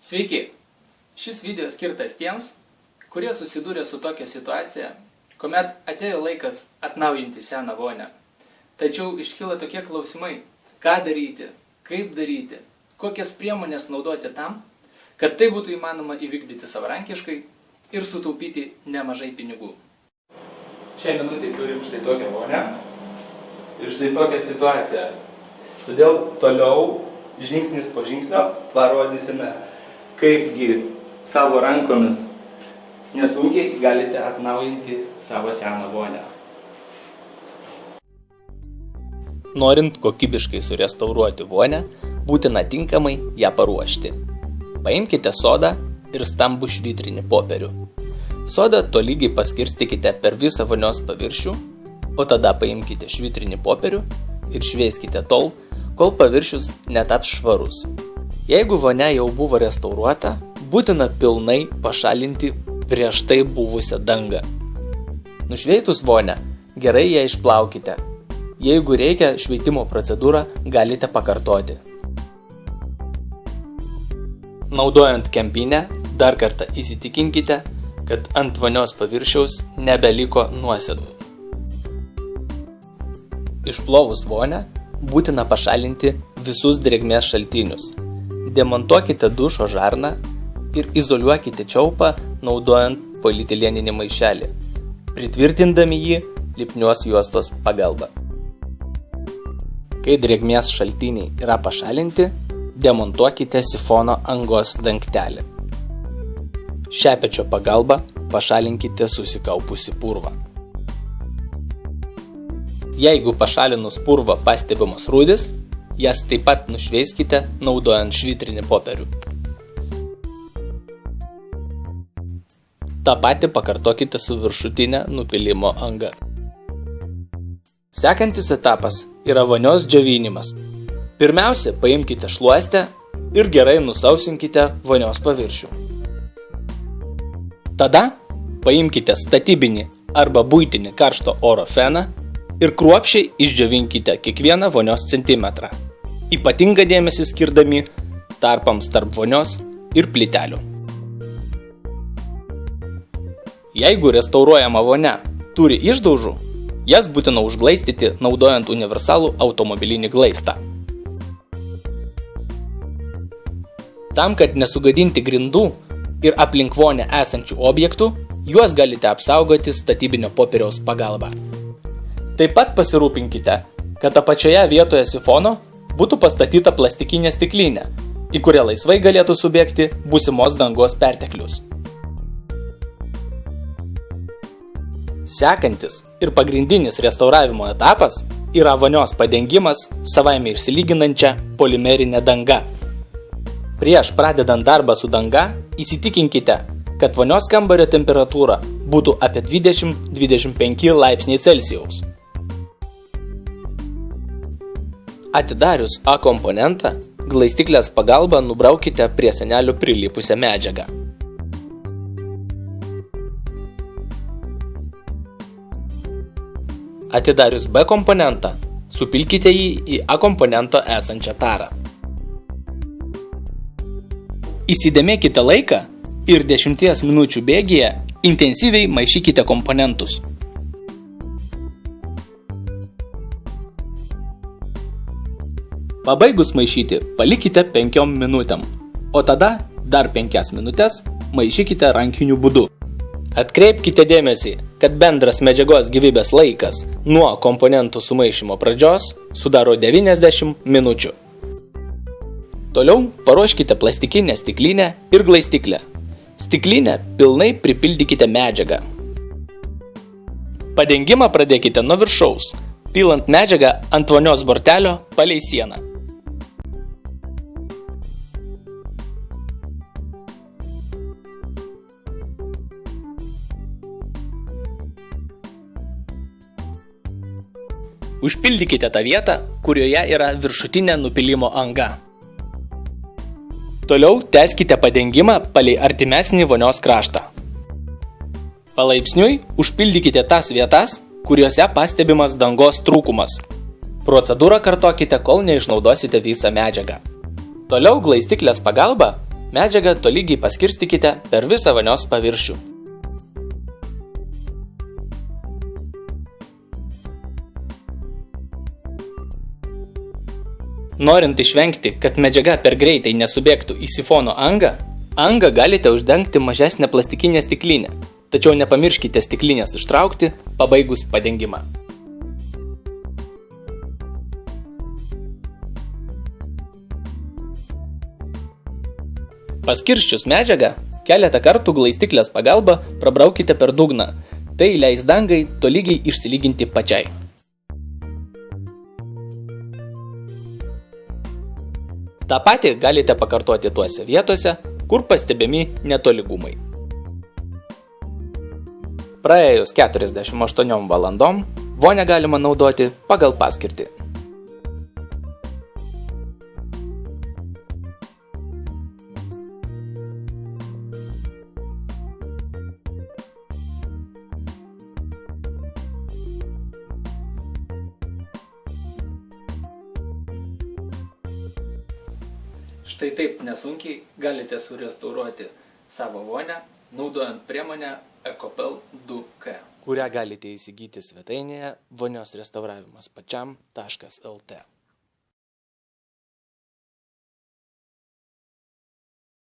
Sveiki! Šis video skirtas tiems, kurie susidūrė su tokia situacija, kuomet atėjo laikas atnaujinti seną vonią. Tačiau iškyla tokie klausimai, ką daryti, kaip daryti, kokias priemonės naudoti tam, kad tai būtų įmanoma įvykdyti savarankiškai ir sutaupyti nemažai pinigų. Šiai minutei turim štai tokią vonią ir štai tokią situaciją. Todėl toliau žingsnis po žingsnio parodysime, kaipgi savo rankomis nesunkiai galite atnaujinti savo seną vonią. Norint kokybiškai surestauruoti vonią, būtina tinkamai ją paruošti. Paimkite sodą ir stambų švitrinį popierių. Sodą tolygiai paskirstykite per visą vonios paviršių, o tada paimkite švitrinį popierių ir šveiskite tol, kol paviršius netaps švarus. Jeigu vonia jau buvo restauruota, būtina pilnai pašalinti prieš tai buvusią dangą. Nušveitus vonią, gerai ją išplaukite. Jeigu reikia, šveitimo procedūrą galite pakartoti. Naudojant kempinę, dar kartą įsitikinkite, kad ant vonios paviršiaus nebeliko nuosėdų. Išplovus vonią, būtina pašalinti visus drėgmės šaltinius. Demontuokite dušo žarną ir izoliuokite čiaupą naudojant polietileninį maišelį, pritvirtindami jį lipnios juostos pagalba. Kai drėgmės šaltiniai yra pašalinti, demontuokite sifono angos dangtelį. Šepečio pagalba pašalinkite susikaupusi purvą. Jeigu pašalinus purvą pastebimas rūdis, jas taip pat nušveiskite naudojant švitrinį popierių. Ta pati pakartokite su viršutinė nupylimo anga. Sekantis etapas yra vonios džiovinimas. Pirmiausia, paimkite šluostę ir gerai nusausinkite vonios paviršių. Tada paimkite statybinį arba buitinį karšto oro feną ir kruopščiai išdžiovinkite kiekvieną vonios centimetrą, ypatingą dėmesį skirdami tarpams tarp vonios ir plytelių. Jeigu restauruojama vonia turi išdaužų, jas būtina užglaistyti naudojant universalų automobilinį glaistą. Tam, kad nesugadinti grindų ir aplink vonią esančių objektų, juos galite apsaugoti statybinio popieriaus pagalba. Taip pat pasirūpinkite, kad apačioje vietoje sifono būtų pastatyta plastikinė stiklinė, į kurią laisvai galėtų subėgti būsimos dangos perteklius. Sekantis ir pagrindinis restauravimo etapas yra vonios padengimas savaime išsilyginančia polimerinė danga. Prieš pradedant darbą su danga, įsitikinkite, kad vonios kambario temperatūra būtų apie 20-25 laipsniai Celsijaus. Atidarius A komponentą, glaistiklės pagalba nubraukite prie senelių prilipusią medžiagą. Atidarius B komponentą, supilkite jį į A komponento esančią tarą. Įsidėmėkite laiką ir 10 minučių bėgyje intensyviai maišykite komponentus. Pabaigus maišyti, palikite 5 minutėm, o tada dar 5 minutės maišykite rankiniu būdu. Atkreipkite dėmesį, kad bendras medžiagos gyvybės laikas nuo komponentų sumaišymo pradžios sudaro 90 minučių. Toliau paruoškite plastikinę stiklinę ir glaistiklę. Stiklinę pilnai pripildykite medžiagą. Padengimą pradėkite nuo viršaus, pilant medžiagą ant vonios bortelio palei sieną. Užpildykite tą vietą, kurioje yra viršutinė nupylimo anga. Toliau tęskite padengimą palei artimesnį vonios kraštą. Palaipsniui užpildykite tas vietas, kuriuose pastebimas dangos trūkumas. Procedūrą kartokite, kol neišnaudosite visą medžiagą. Toliau glaistiklės pagalba Medžiagą tolygiai paskirstykite per visą vonios paviršių. Norint išvengti, kad medžiaga per greitai nesubėgtų į sifono angą galite uždengti mažesnę plastikinę stiklinę, tačiau nepamirškite stiklinės ištraukti, pabaigus padengimą. Paskirsčius medžiagą, keletą kartų glaistiklės pagalba prabraukite per dugną, tai leis dangai tolygiai išsilyginti pačiai. Ta patį galite pakartoti tuose vietose, kur pastebimi netolygumai. Praėjus 48 valandom, vonią galima naudoti pagal paskirtį. Štai taip nesunkiai galite surestauruoti savo vonią, naudojant priemonę Ecopel 2K, kurią galite įsigyti svetainėje voniosrestauravimaspačiam.lt.